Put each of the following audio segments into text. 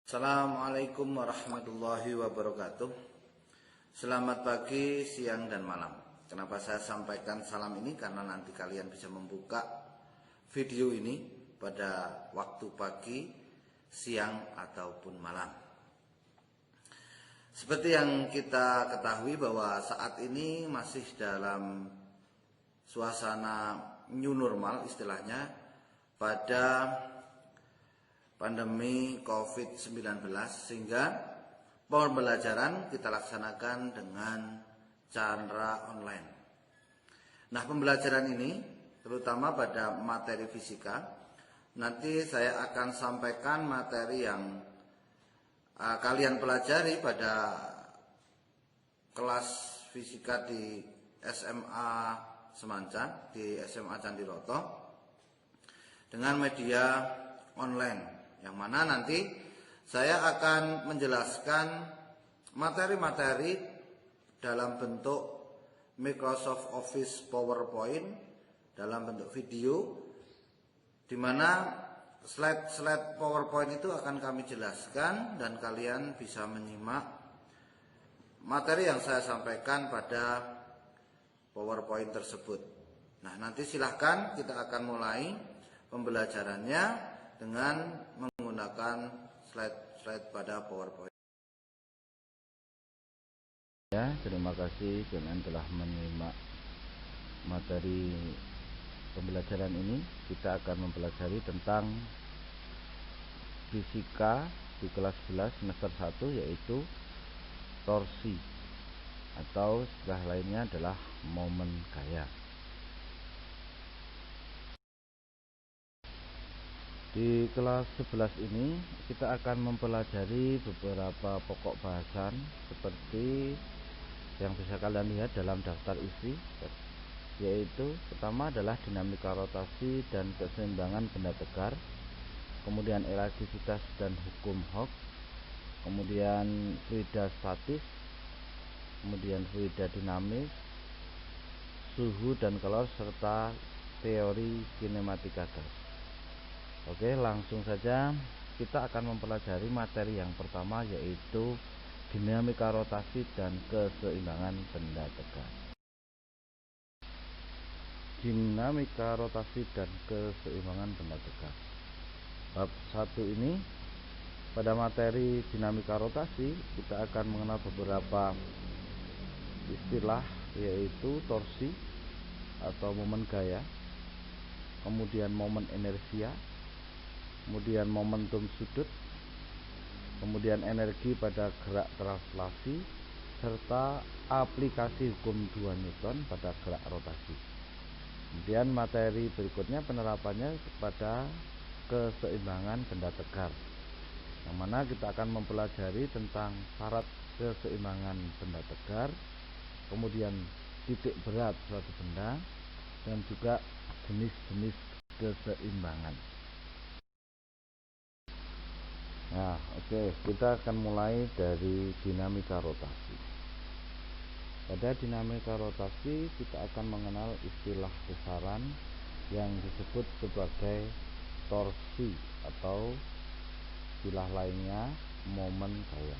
Assalamualaikum warahmatullahi wabarakatuh. Selamat pagi, siang, dan malam. Kenapa saya sampaikan salam ini? Karena nanti kalian bisa membuka video ini pada waktu pagi, siang, ataupun malam. Seperti yang kita ketahui bahwa saat ini masih dalam suasana new normal istilahnya pada pandemi COVID-19, sehingga pembelajaran kita laksanakan dengan cara online. Nah, pembelajaran ini terutama pada materi fisika, nanti saya akan sampaikan materi yang kalian pelajari pada kelas fisika di SMA Semanca, di SMA Candiroto, dengan media online, yang mana nanti saya akan menjelaskan materi-materi dalam bentuk Microsoft Office PowerPoint dalam bentuk video, di mana slide-slide PowerPoint itu akan kami jelaskan dan kalian bisa menyimak materi yang saya sampaikan pada PowerPoint tersebut. Nah, nanti silahkan kita akan mulai pembelajarannya dengan menggunakan slide-slide pada PowerPoint. Ya, terima kasih kalian telah menyimak materi pembelajaran ini. Kita akan mempelajari tentang fisika di kelas 11 semester 1, yaitu torsi, atau istilah lainnya adalah momen gaya. Di kelas 11 ini kita akan mempelajari beberapa pokok bahasan seperti yang bisa kalian lihat dalam daftar isi, yaitu pertama adalah dinamika rotasi dan keseimbangan benda tegar, kemudian elastisitas dan hukum Hooke, kemudian fluida statis, kemudian fluida dinamis, suhu dan calor, serta teori kinematika gas. Oke, langsung saja kita akan mempelajari materi yang pertama, yaitu dinamika rotasi dan keseimbangan benda tegar. Dinamika rotasi dan keseimbangan benda tegar. Bab 1 ini, pada materi dinamika rotasi kita akan mengenal beberapa istilah, yaitu torsi atau momen gaya, kemudian momen inersia, kemudian momentum sudut, kemudian energi pada gerak translasi, serta aplikasi hukum 2 Newton pada gerak rotasi. Kemudian materi berikutnya penerapannya pada keseimbangan benda tegar, yang mana kita akan mempelajari tentang syarat keseimbangan benda tegar, kemudian titik berat suatu benda, dan juga jenis-jenis keseimbangan. Nah, oke, kita akan mulai dari dinamika rotasi. Pada dinamika rotasi kita akan mengenal istilah besaran yang disebut sebagai torsi, atau istilah lainnya momen gaya.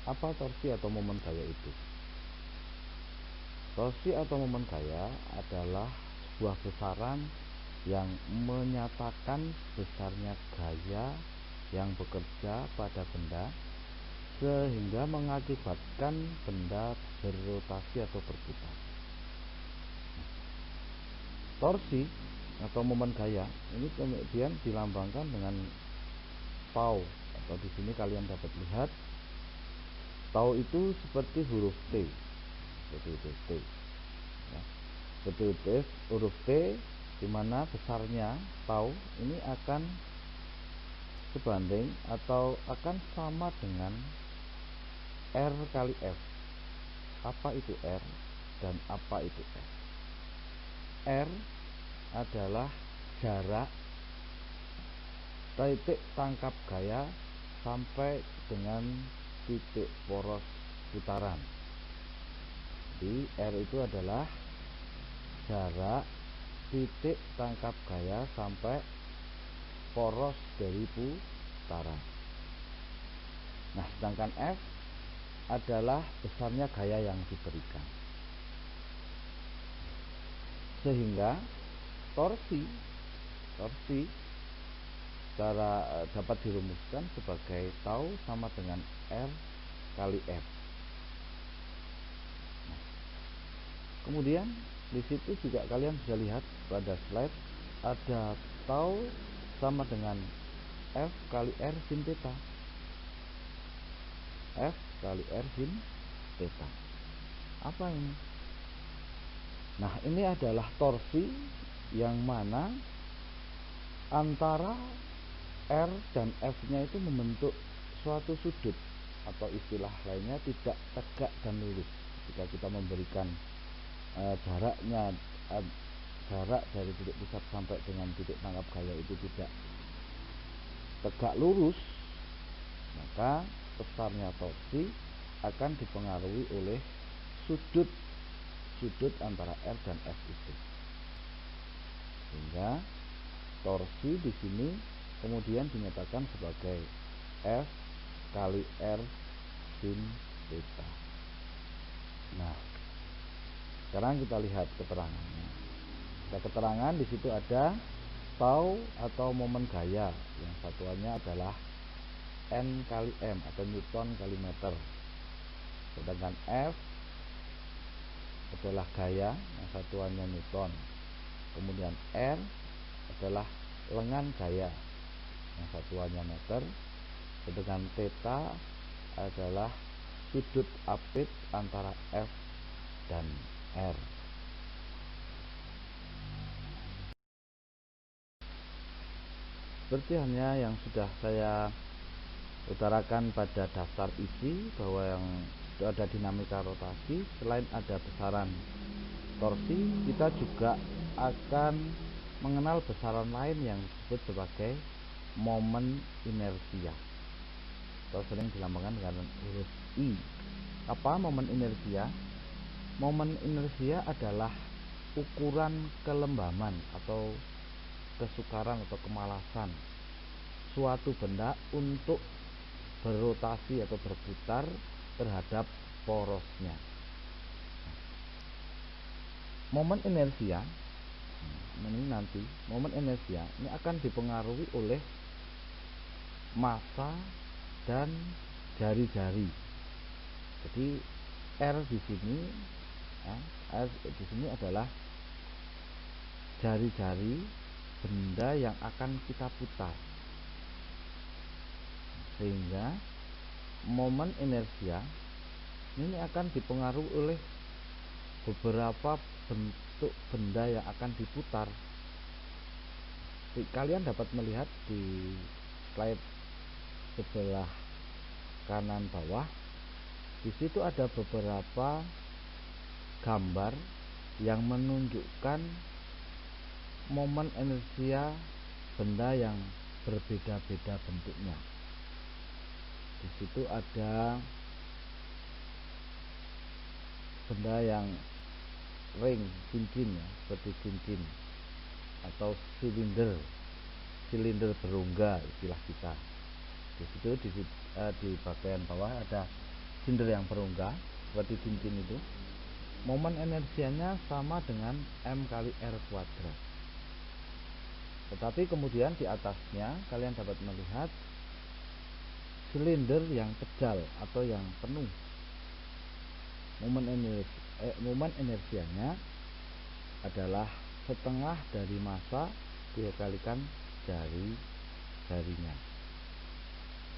Apa torsi atau momen gaya itu? Torsi atau momen gaya adalah sebuah besaran yang menyatakan besarnya gaya yang bekerja pada benda sehingga mengakibatkan benda berrotasi atau berputar. Torsi atau momen gaya ini kemudian dilambangkan dengan tau, atau di sini kalian dapat lihat tau itu seperti huruf T, seperti itu T. Ya, seperti itu huruf T, di mana besarnya tau ini akan sebanding atau akan sama dengan R kali F. Apa itu R dan apa itu F? R adalah jarak titik tangkap gaya sampai dengan titik poros putaran. Jadi R itu adalah jarak titik tangkap gaya sampai poros dari putaran. Nah, sedangkan F adalah besarnya gaya yang diberikan. Sehingga torsi secara dapat dirumuskan sebagai tau sama dengan R kali F. Nah, kemudian di situ juga kalian bisa lihat pada slide ada tau sama dengan F kali R sin theta. F kali R sin theta. Apa ini? Nah, ini adalah torsi yang mana antara R dan F-nya itu membentuk suatu sudut, atau istilah lainnya tidak tegak dan lurus. Jika kita memberikan jarak dari titik pusat sampai dengan titik tangkap gaya itu tidak tegak lurus, maka besarnya torsi akan dipengaruhi oleh sudut antara R dan F itu. Sehingga torsi di sini kemudian dinyatakan sebagai F kali R sin theta. Nah, sekarang kita lihat keterangannya. Keterangan di situ ada tau atau momen gaya yang satuannya adalah N kali M atau Newton kali meter. Sedangkan F adalah gaya yang satuannya Newton. Kemudian R adalah lengan gaya yang satuannya meter. Sedangkan theta adalah sudut apit antara F dan R. Seperti hanya yang sudah saya utarakan pada daftar isi, bahwa yang itu ada dinamika rotasi. Selain ada besaran torsi, kita juga akan mengenal besaran lain yang disebut sebagai momen inersia, atau sering dilambangkan dengan huruf I. Apa momen inersia? Momen inersia adalah ukuran kelembaman atau kesukaran atau kemalasan suatu benda untuk berotasi atau berputar terhadap porosnya. Momen inersia ini akan dipengaruhi oleh massa dan jari-jari. Jadi R di sini adalah jari-jari benda yang akan kita putar. Sehingga momen inersia ini akan dipengaruhi oleh beberapa bentuk benda yang akan diputar. Kalian dapat melihat di slide sebelah kanan bawah, di situ ada beberapa gambar yang menunjukkan momen inersia benda yang berbeda-beda bentuknya. Di situ ada benda yang ring, cincin ya, seperti cincin atau silinder berongga istilah kita. Di situ di bagian bawah ada silinder yang berongga seperti cincin itu. Momen inersianya sama dengan M kali R kuadrat. Tetapi kemudian di atasnya kalian dapat melihat silinder yang kejal atau yang penuh. Momen inersianya adalah setengah dari massa dikalikan jarinya.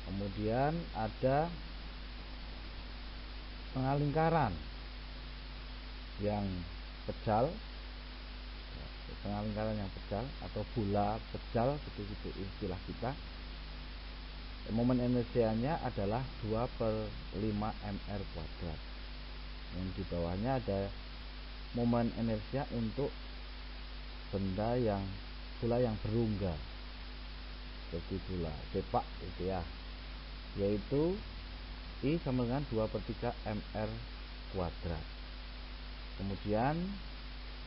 Kemudian ada setengah lingkaran yang pejal, atau bola pejal, begitu istilah kita. Momen inersianya adalah 2/5 mr kuadrat. Yang di bawahnya ada momen inersia untuk benda bola yang berongga, seperti bola sepak gitu ya, yaitu I sama dengan 2/3 mr kuadrat. Kemudian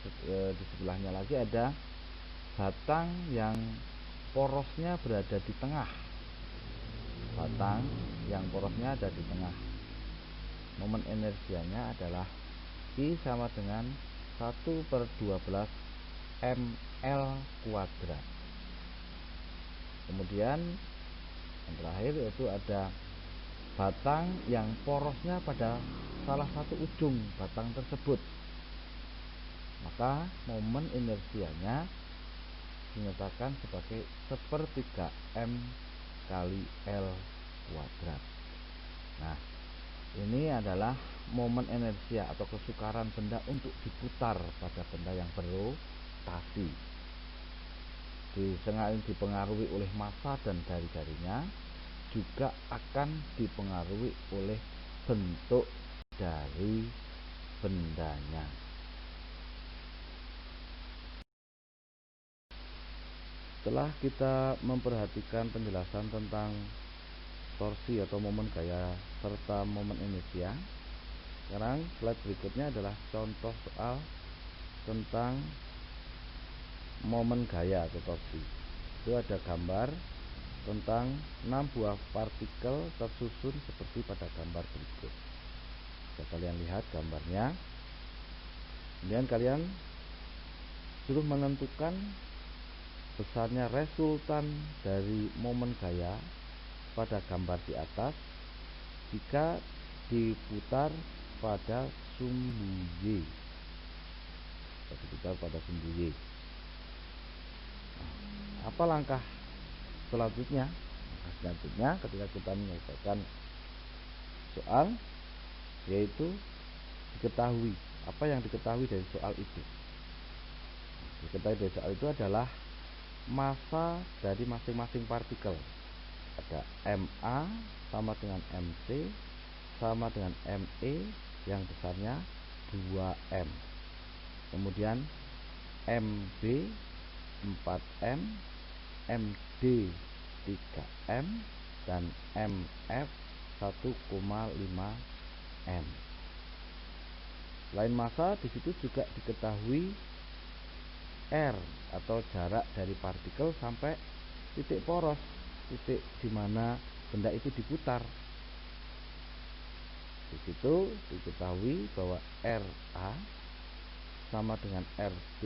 di sebelahnya lagi ada batang yang porosnya berada di tengah. batang yang porosnya ada di tengah. Momen inersianya adalah I sama dengan 1/12 ml kuadrat. Kemudian yang terakhir yaitu ada batang yang porosnya pada salah satu ujung batang tersebut. Maka momen inersianya dinyatakan sebagai 1/3 M kali L kuadrat. Nah, ini adalah momen inersia atau kesukaran benda untuk diputar pada benda yang berotasi. Selain dipengaruhi oleh massa dan jari-jarinya, juga akan dipengaruhi oleh bentuk dari bendanya. Setelah kita memperhatikan penjelasan tentang torsi atau momen gaya serta momen inersia, sekarang slide berikutnya adalah contoh soal tentang momen gaya atau torsi. Itu ada gambar tentang 6 buah partikel tersusun seperti pada gambar berikut. Bisa kalian lihat gambarnya. Kemudian kalian suruh menentukan besarnya resultan dari momen gaya pada gambar di atas jika diputar pada sumbu Y. Diputar pada sumbu Y. Apa langkah selanjutnya? Selanjutnya ketika kita menyelesaikan soal, yaitu diketahui apa yang diketahui dari soal itu. Diketahui dari soal itu adalah massa dari masing-masing partikel. Ada MA sama dengan MC sama dengan ME yang besarnya 2M. Kemudian MB 4M, MD 3M, dan MF 1,5M. Selain massa, di situ juga diketahui R atau jarak dari partikel sampai titik poros, titik di mana benda itu diputar. Di situ diketahui bahwa RA sama dengan RB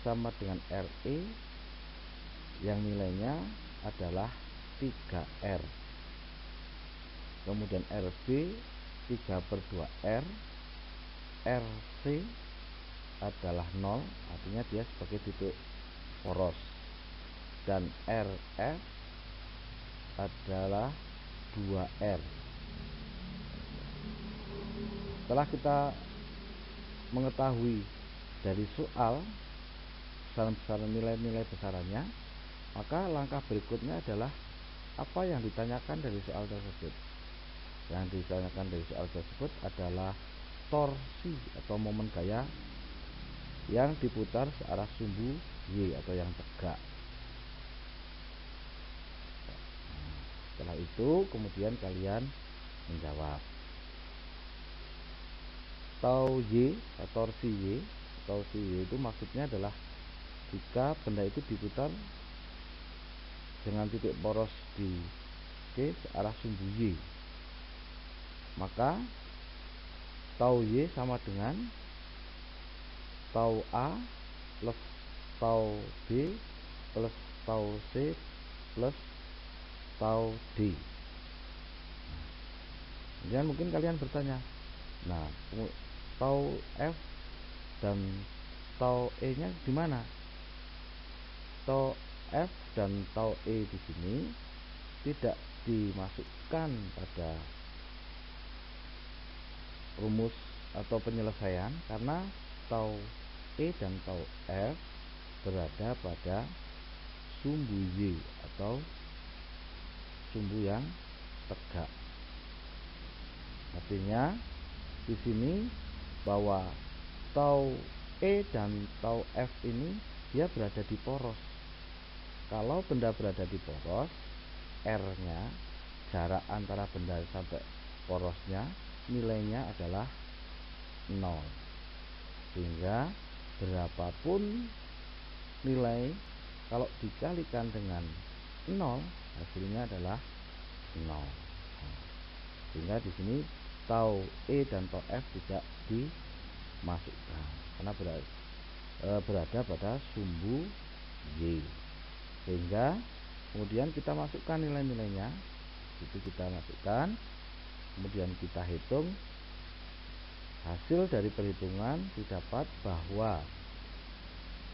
sama dengan RE yang nilainya adalah 3R. Kemudian RB 3/2R, RC adalah 0, artinya dia sebagai titik poros, dan RF adalah 2R. Setelah kita mengetahui dari soal besaran nilai-nilai besarannya, maka langkah berikutnya adalah apa yang ditanyakan dari soal tersebut. Yang ditanyakan dari soal tersebut adalah torsi atau momen gaya yang diputar searah sumbu Y atau yang tegak. Setelah itu kemudian kalian menjawab. Tau Y atau torsi Y itu maksudnya adalah jika benda itu diputar dengan titik poros di D searah sumbu Y, maka tau Y sama dengan tau A plus tau B plus tau C plus tau D. Kemudian mungkin kalian bertanya, nah tau F dan tau E nya di mana? Tau F dan tau E di sini tidak dimasukkan pada rumus atau penyelesaian karena tau E dan tau F berada pada sumbu Y atau sumbu yang tegak. Artinya di sini bahwa tau E dan tau F ini dia berada di poros. Kalau benda berada di poros, R-nya, jarak antara benda sampai porosnya, nilainya adalah 0. Sehingga berapapun nilai, kalau dikalikan dengan 0, hasilnya adalah 0. Sehingga di sini tau E dan tau F tidak dimasukkan karena berada pada sumbu Y. Sehingga kemudian kita masukkan nilai-nilainya, itu kita masukkan, kemudian kita hitung. Hasil dari perhitungan didapat bahwa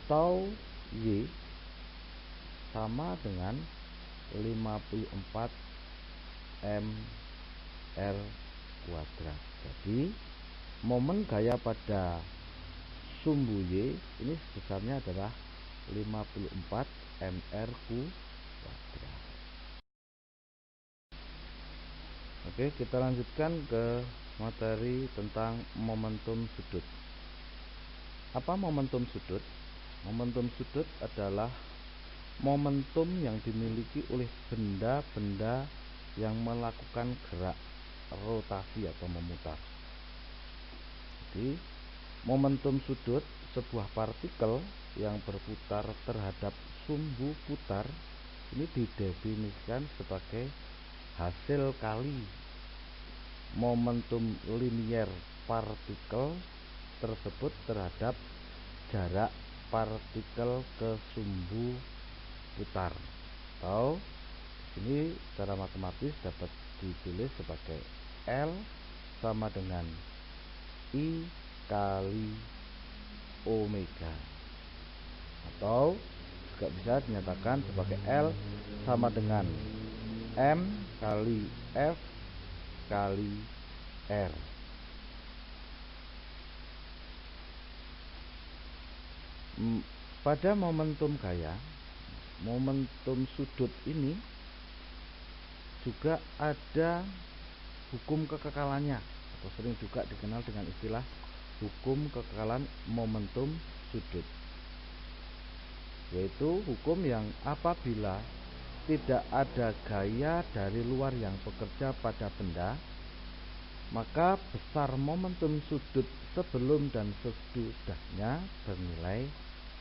tau Y sama dengan 54 mR kuadrat. Jadi momen gaya pada sumbu Y ini sebesarnya adalah 54 mR kuadrat. Oke, kita lanjutkan ke materi tentang momentum sudut. Apa momentum sudut? Momentum sudut adalah momentum yang dimiliki oleh benda-benda yang melakukan gerak rotasi atau memutar. Jadi, momentum sudut sebuah partikel yang berputar terhadap sumbu putar ini didefinisikan sebagai hasil kali momentum linier partikel tersebut terhadap jarak partikel ke sumbu putar, atau ini secara matematis dapat ditulis sebagai L sama dengan I kali omega, atau juga bisa dinyatakan sebagai L sama dengan M kali F kali R. Pada momentum gaya, momentum sudut ini juga ada hukum kekekalannya, atau sering juga dikenal dengan istilah hukum kekekalan momentum sudut, yaitu hukum yang apabila tidak ada gaya dari luar yang bekerja pada benda, maka besar momentum sudut sebelum dan sesudahnya bernilai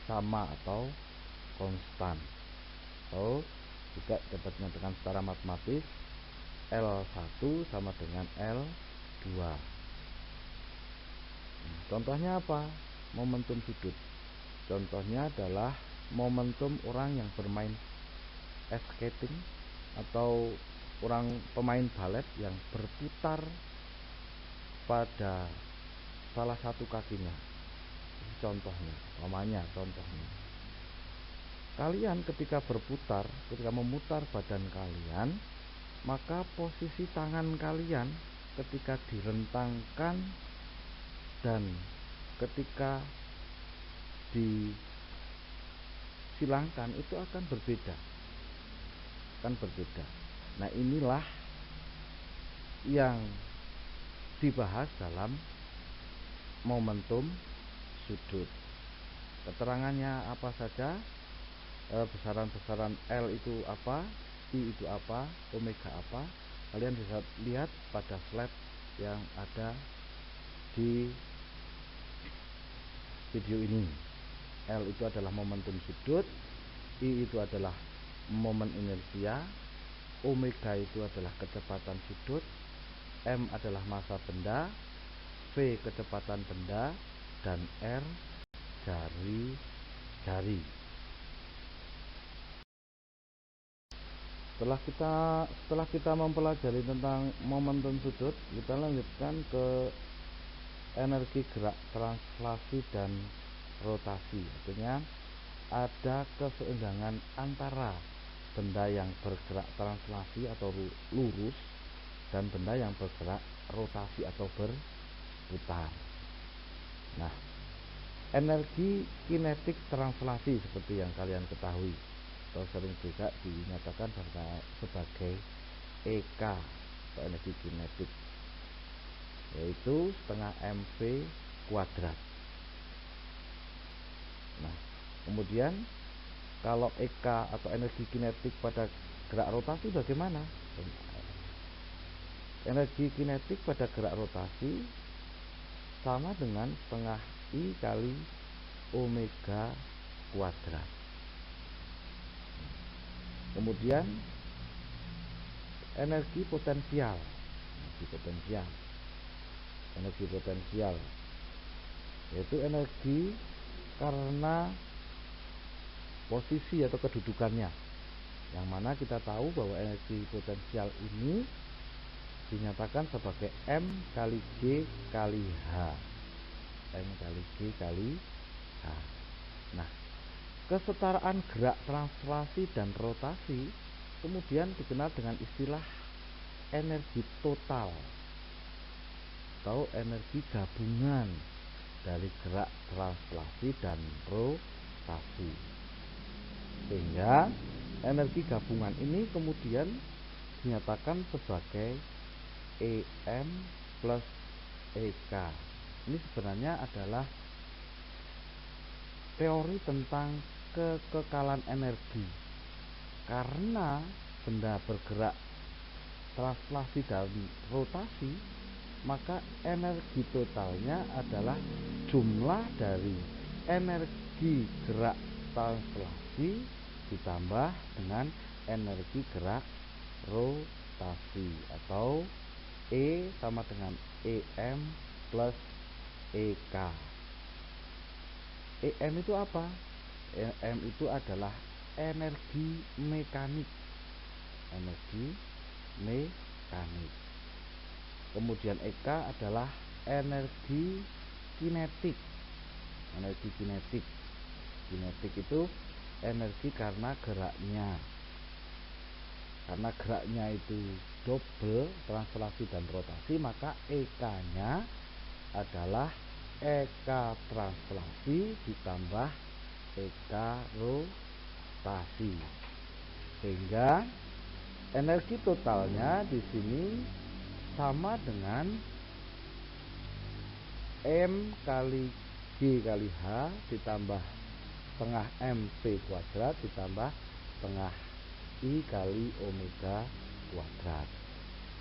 sama atau konstan, atau juga dapat dinyatakan secara matematis L1 sama dengan L2. Contohnya apa? Momentum sudut. Contohnya adalah momentum orang yang bermain ice skating atau orang pemain balet yang berputar pada salah satu kakinya. Contohnya, contohnya. Kalian ketika berputar, ketika memutar badan kalian, maka posisi tangan kalian ketika direntangkan dan ketika disilangkan itu akan berbeda. Nah, inilah yang dibahas dalam momentum sudut. Keterangannya apa saja? Besaran-besaran L itu apa, I itu apa, omega apa, kalian bisa lihat pada slide yang ada di video ini. L itu adalah momentum sudut, I itu adalah momen inersia, omega itu adalah kecepatan sudut, M adalah massa benda, V kecepatan benda, dan R jari. Setelah kita mempelajari tentang momentum sudut, kita lanjutkan ke energi gerak translasi dan rotasi. Artinya ada keseimbangan antara benda yang bergerak translasi atau lurus dan benda yang bergerak rotasi atau berputar. Nah, energi kinetik translasi seperti yang kalian ketahui atau sering juga dinyatakan sebagai EK atau energi kinetik, yaitu setengah mv kuadrat. Nah, kemudian kalau EK atau energi kinetik pada gerak rotasi bagaimana? Energi kinetik pada gerak rotasi sama dengan setengah I kali omega kuadrat. Kemudian energi potensial. Energi potensial yaitu energi karena posisi atau kedudukannya, yang mana kita tahu bahwa energi potensial ini dinyatakan sebagai M kali G kali H. M kali G kali H. Nah, kesetaraan gerak translasi dan rotasi kemudian dikenal dengan istilah energi total atau energi gabungan dari gerak translasi dan rotasi. Sehingga energi gabungan ini kemudian dinyatakan sebagai EM plus EK. Ini sebenarnya adalah teori tentang kekekalan energi. Karena benda bergerak translasi dan rotasi, maka energi totalnya adalah jumlah dari energi gerak translasi ditambah dengan energi gerak rotasi, atau E sama dengan EM plus EK. EM itu apa? EM itu adalah energi mekanik. Kemudian EK adalah energi kinetik. Kinetik itu energi karena geraknya. Karena geraknya itu double translasi dan rotasi, maka EK-nya adalah EK translasi ditambah EK rotasi. Sehingga energi totalnya di sini sama dengan M kali G kali H ditambah setengah MP kuadrat ditambah setengah I kali omega kuadrat.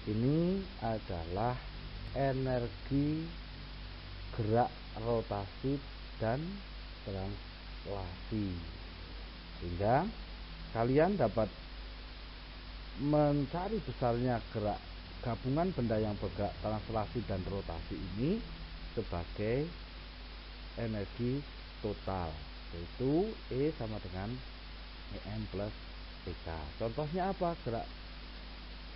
Ini adalah energi gerak rotasi dan translasi. Sehingga kalian dapat mencari besarnya gerak gabungan benda yang bergerak translasi dan rotasi ini sebagai energi total, yaitu E sama dengan EM plus EK. Contohnya apa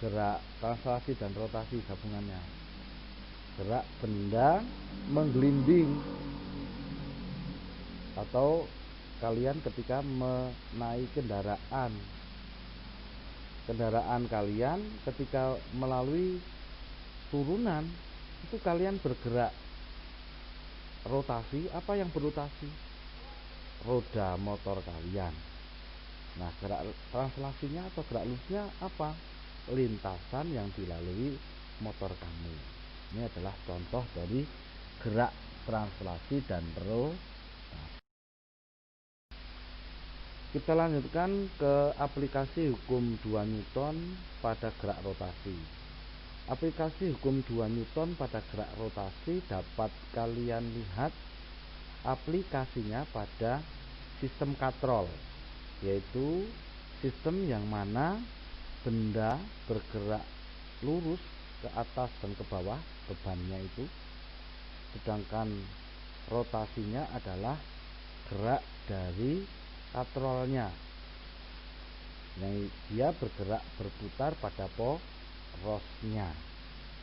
gerak translasi dan rotasi gabungannya? Gerak benda menggelinding, atau kalian ketika menaiki kendaraan kalian ketika melalui turunan itu kalian bergerak rotasi. Apa yang berotasi? Roda motor kalian. Nah, gerak translasinya atau gerak lurusnya apa? Lintasan yang dilalui motor kamu. Ini adalah contoh dari gerak translasi dan rotasi. Kita lanjutkan ke aplikasi hukum 2 Newton pada gerak rotasi. Aplikasi hukum 2 Newton pada gerak rotasi dapat kalian lihat aplikasinya pada sistem katrol, yaitu sistem yang mana benda bergerak lurus ke atas dan ke bawah bebannya itu, sedangkan rotasinya adalah gerak dari katrolnya. Nah, dia bergerak berputar pada porosnya.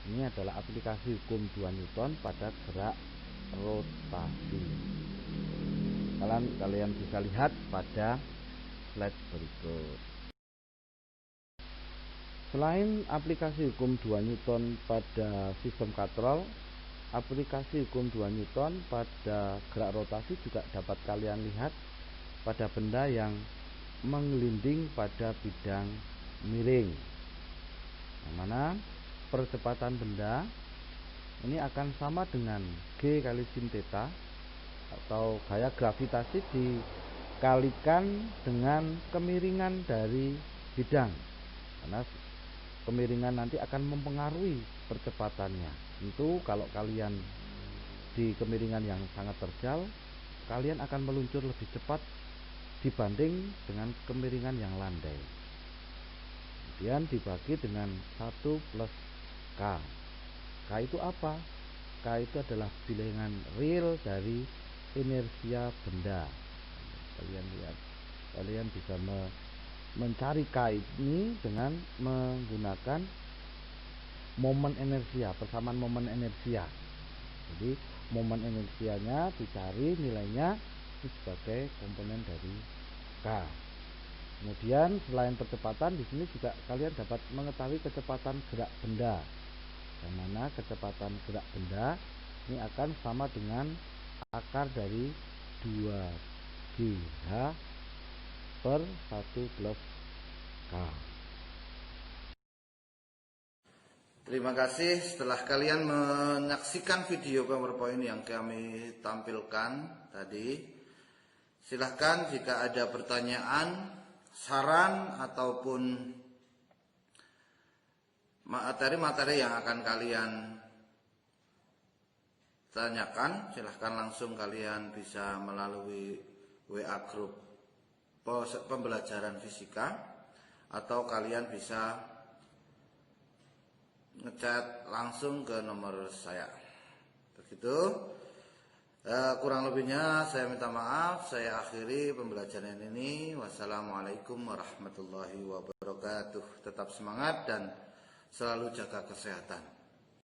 Ini adalah aplikasi hukum 2 Newton pada gerak rotasi. Kalian bisa lihat pada slide berikut. Selain aplikasi hukum 2 Newton pada sistem katrol, aplikasi hukum 2 Newton pada gerak rotasi juga dapat kalian lihat pada benda yang menggelinding pada bidang miring, yang mana percepatan benda ini akan sama dengan G kali sin theta, atau gaya gravitasi dikalikan dengan kemiringan dari bidang, karena kemiringan nanti akan mempengaruhi percepatannya. Tentu kalau kalian di kemiringan yang sangat terjal, kalian akan meluncur lebih cepat dibanding dengan kemiringan yang landai. kemudian dibagi dengan 1 plus K. K itu apa? K itu adalah bilangan real dari inersia benda. Kalian lihat, kalian bisa mencari K ini dengan menggunakan momen inersia, persamaan momen inersia. Jadi momen inersianya dicari nilainya itu sebagai komponen dari K. Kemudian selain percepatan, di sini juga kalian dapat mengetahui kecepatan gerak benda, yang mana kecepatan gerak benda ini akan sama dengan akar dari 2GH per 1 plus K. Terima kasih. Setelah kalian menyaksikan video PowerPoint yang kami tampilkan tadi, silahkan jika ada pertanyaan, saran ataupun materi-materi yang akan kalian tanyakan, silahkan langsung kalian bisa melalui WA grup pembelajaran fisika, atau kalian bisa ngechat langsung ke nomor saya. Begitu. Kurang lebihnya saya minta maaf. Saya akhiri pembelajaran ini. Wassalamualaikum warahmatullahi wabarakatuh. Tetap semangat dan selalu jaga kesehatan.